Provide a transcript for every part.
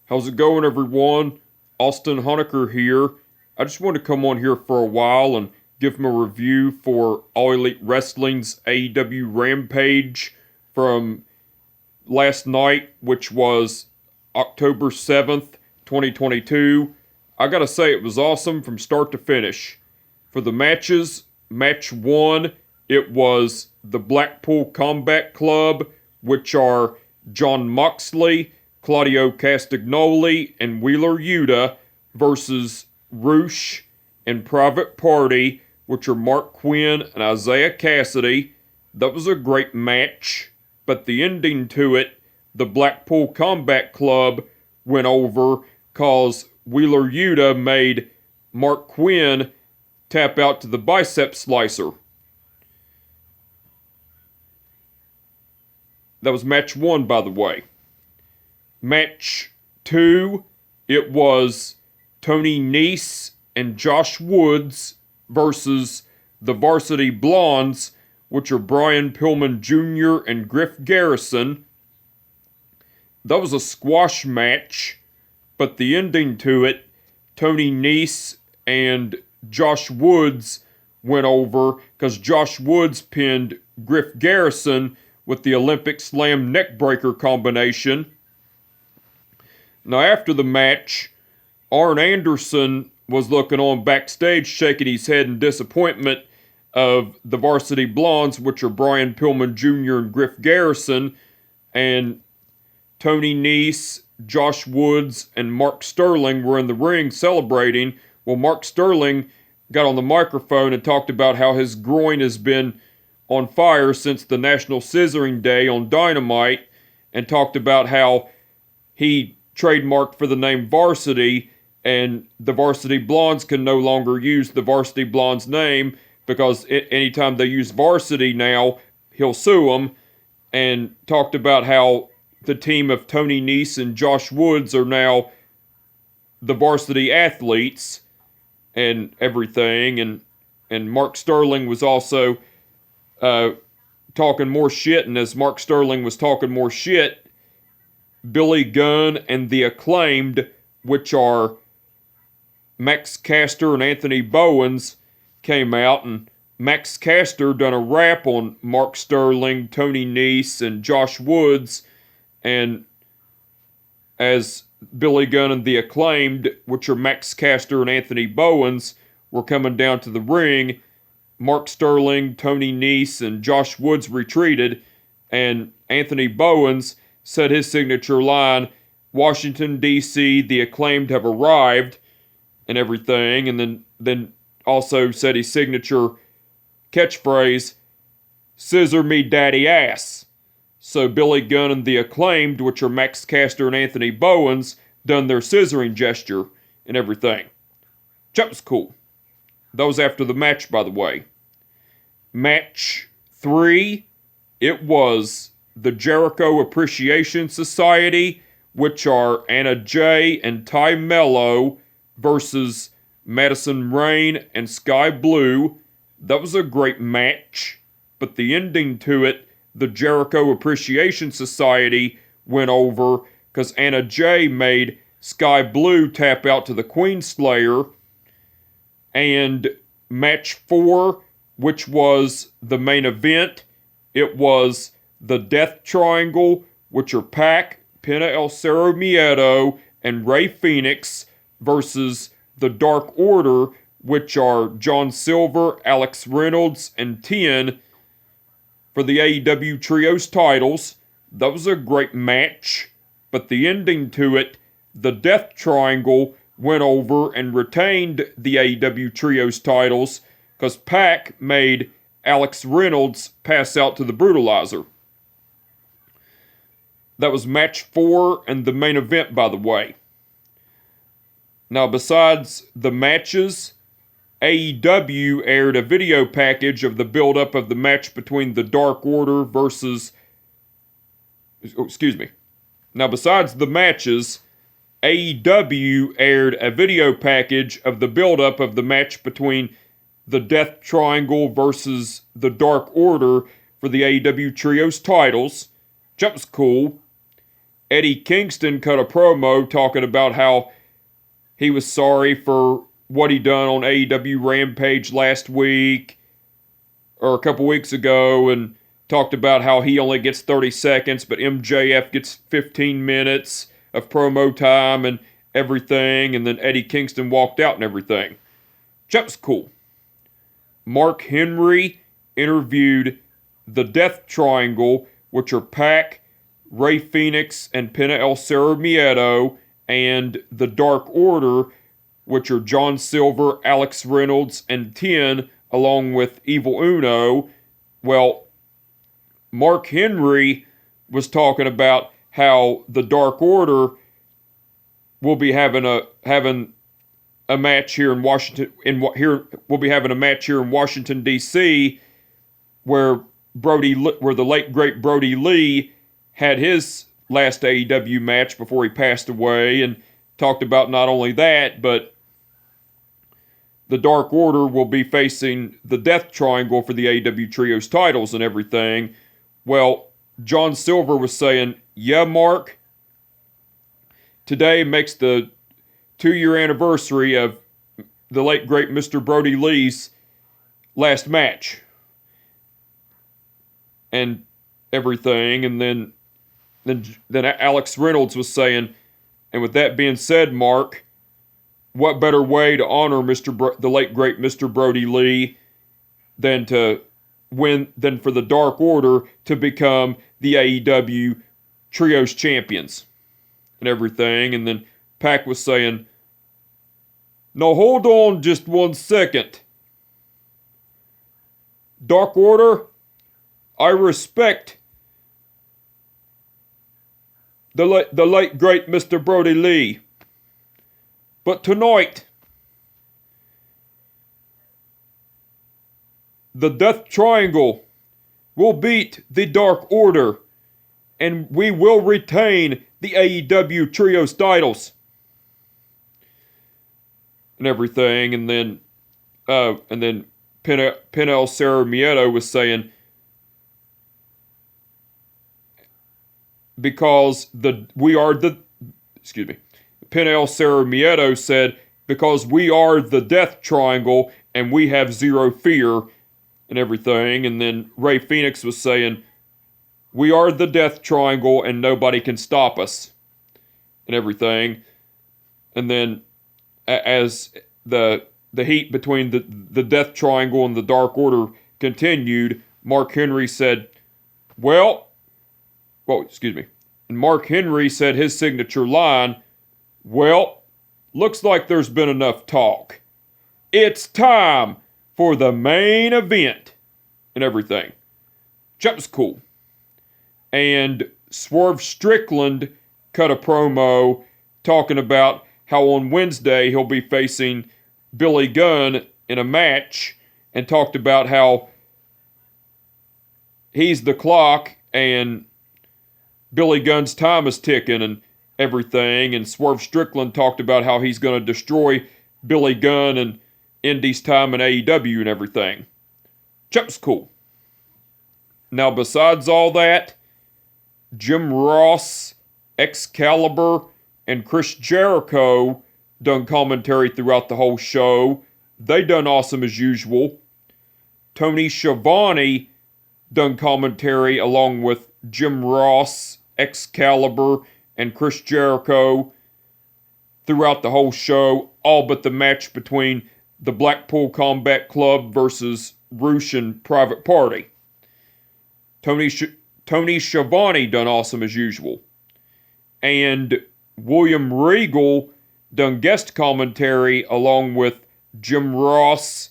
How's it going, everyone? Austin Honecker here. I just want to come on here for a while and give them a review for All Elite Wrestling's AEW Rampage from last night, which was October 7th, 2022. I gotta say, it was awesome from start to finish. For the matches, match 1, it was the Blackpool Combat Club, which are John Moxley, Claudio Castagnoli, and Wheeler Yuta versus Roosh and Private Party, which are Mark Quinn and Isaiah Cassidy. That was a great match, but the ending to it, the Blackpool Combat Club went over cause Wheeler Yuta made Mark Quinn tap out to the bicep slicer. That was match 1, by the way. Match 2, it was Tony Nese and Josh Woods versus the Varsity Blondes, which are Brian Pillman Jr. and Griff Garrison. That was a squash match, but the ending to it, Tony Nese and Josh Woods went over because Josh Woods pinned Griff Garrison with the Olympic Slam neckbreaker combination. Now, after the match, Arn Anderson was looking on backstage, shaking his head in disappointment of the Varsity Blondes, which are Brian Pillman Jr. and Griff Garrison, and Tony Nese, Josh Woods, and Mark Sterling were in the ring celebrating. Well, Mark Sterling got on the microphone and talked about how his groin has been on fire since the National Scissoring Day on Dynamite, and talked about how he trademarked for the name Varsity, and the Varsity Blondes can no longer use the Varsity Blondes name because anytime they use Varsity now, he'll sue them, and talked about how the team of Tony Nese and Josh Woods are now the Varsity Athletes and everything, and Mark Sterling was also talking more shit, and as Mark Sterling was talking more shit, Billy Gunn and the Acclaimed, which are Max Caster and Anthony Bowens, came out, and Max Caster done a rap on Mark Sterling, Tony Nese, and Josh Woods, and as Billy Gunn and the Acclaimed, which are Max Caster and Anthony Bowens, were coming down to the ring, Mark Sterling, Tony Nese, and Josh Woods retreated, and Anthony Bowens said his signature line, Washington, D.C., the Acclaimed have arrived, and everything, and then also said his signature catchphrase, scissor me daddy ass. So Billy Gunn and the Acclaimed, which are Max Caster and Anthony Bowens, done their scissoring gesture and everything. That was cool. That was after the match, by the way. Match 3, it was the Jericho Appreciation Society, which are Anna Jay and Ty Mello versus Madison Rain and Sky Blue. That was a great match, but the ending to it, the Jericho Appreciation Society went over because Anna Jay made Sky Blue tap out to the Queen Slayer. And match 4, which was the main event, it was the Death Triangle, which are Pac, Pena El Cerro Miedo, and Rey Fenix, versus the Dark Order, which are John Silver, Alex Reynolds, and Tien, for the AEW Trios titles. That was a great match, but the ending to it, the Death Triangle went over and retained the AEW Trios titles because Pac made Alex Reynolds pass out to the Brutalizer. That was match 4 and the main event, by the way. Now, besides the matches, AEW aired a video package of the build-up of the match between the Dark Order versus... Now, besides the matches, AEW aired a video package of the build-up of the match between the Death Triangle versus the Dark Order for the AEW Trios titles. That was cool. Eddie Kingston cut a promo talking about how he was sorry for what he done on AEW Rampage last week or a couple weeks ago, and talked about how he only gets 30 seconds, but MJF gets 15 minutes of promo time and everything, and then Eddie Kingston walked out and everything. That was cool. Mark Henry interviewed the Death Triangle, which are Pac, Ray Phoenix, and Pena El Cerro Miedo, and the Dark Order, which are John Silver, Alex Reynolds, and Ten, along with Evil Uno. Well, Mark Henry was talking about how the Dark Order will be having a match here in Washington. We'll be having a match here in Washington D.C. where the late great Brody Lee had his last AEW match before he passed away, and talked about not only that, but the Dark Order will be facing the Death Triangle for the AEW Trios titles and everything. Well, John Silver was saying, yeah, Mark, today makes the 2-year anniversary of the late great Mr. Brody Lee's last match and everything. And then Alex Reynolds was saying, and with that being said, Mark, what better way to honor the late great Mr. Brody Lee than for the Dark Order to become the AEW Trios champions and everything. And then Pac was saying, no, hold on just 1 second. Dark Order, I respect the late great Mr. Brody Lee. But tonight, the Death Triangle will beat the Dark Order, and we will retain the AEW Trios titles. And everything, and then Pena El Cerro Miedo was saying, Pena El Cerro Miedo said, because we are the Death Triangle and we have zero fear and everything. And then Ray Phoenix was saying, we are the Death Triangle and nobody can stop us and everything. And then as the heat between the Death Triangle and the Dark Order continued, Mark Henry said, and Mark Henry said his signature line, well, looks like there's been enough talk. It's time for the main event and everything. That was cool. And Swerve Strickland cut a promo talking about how on Wednesday he'll be facing Billy Gunn in a match, and talked about how he's the clock and Billy Gunn's time is ticking and everything. And Swerve Strickland talked about how he's going to destroy Billy Gunn and Indy's time in AEW and everything. That was cool. Now, besides all that, Jim Ross, Excalibur, and Chris Jericho done commentary throughout the whole show. They done awesome as usual. Tony Schiavone done commentary along with Jim Ross, Excalibur, and Chris Jericho throughout the whole show, all but the match between the Blackpool Combat Club versus Roosh and Private Party. Tony Schiavone done awesome as usual. And William Regal done guest commentary along with Jim Ross,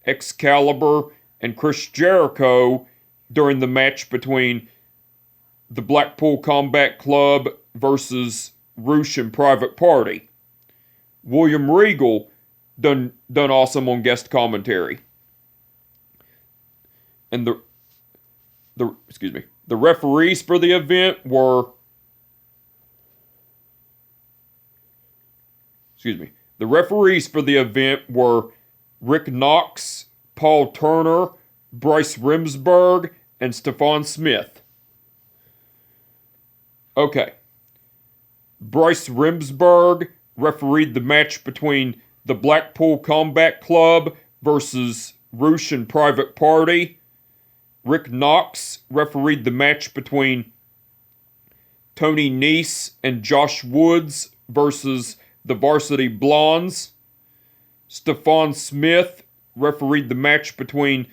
Excalibur, and Chris Jericho during the match between the Blackpool Combat Club versus Roosh and Private Party. William Regal done awesome on guest commentary. And the referees for the event were the referees for the event were Rick Knox, Paul Turner, Bryce Remsburg, and Stephon Smith. Okay, Bryce Remsburg refereed the match between the Blackpool Combat Club versus Roosh and Private Party. Rick Knox refereed the match between Tony Nese and Josh Woods versus the Varsity Blondes. Stephon Smith refereed the match between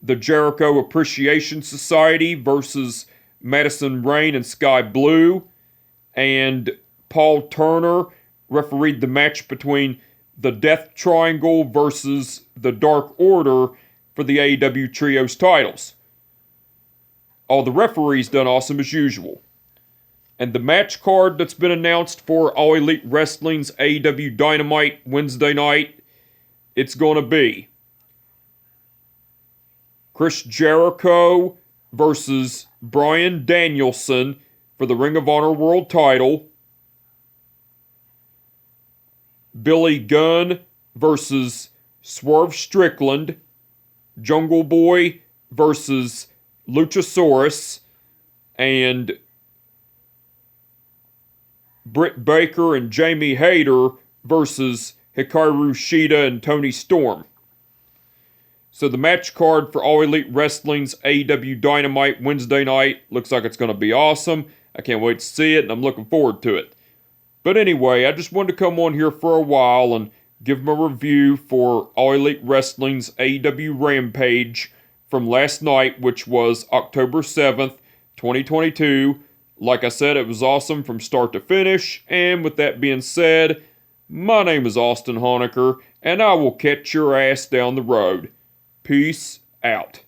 the Jericho Appreciation Society versus Madison Rayne and Sky Blue. And Paul Turner refereed the match between the Death Triangle versus the Dark Order for the AEW Trios titles. All the referees done awesome as usual. And the match card that's been announced for All Elite Wrestling's AEW Dynamite Wednesday night, it's going to be Chris Jericho versus Bryan Danielson for the Ring of Honor World title. Billy Gunn versus Swerve Strickland. Jungle Boy versus Luchasaurus. And Britt Baker and Jamie Hayter versus Hikaru Shida and Tony Storm. So the match card for All Elite Wrestling's AEW Dynamite Wednesday night looks like it's going to be awesome. I can't wait to see it, and I'm looking forward to it. But anyway, I just wanted to come on here for a while and give my review for All Elite Wrestling's AEW Rampage from last night, which was October 7th, 2022. Like I said, it was awesome from start to finish, and with that being said, my name is Austin Honecker, and I will catch your ass down the road. Peace out.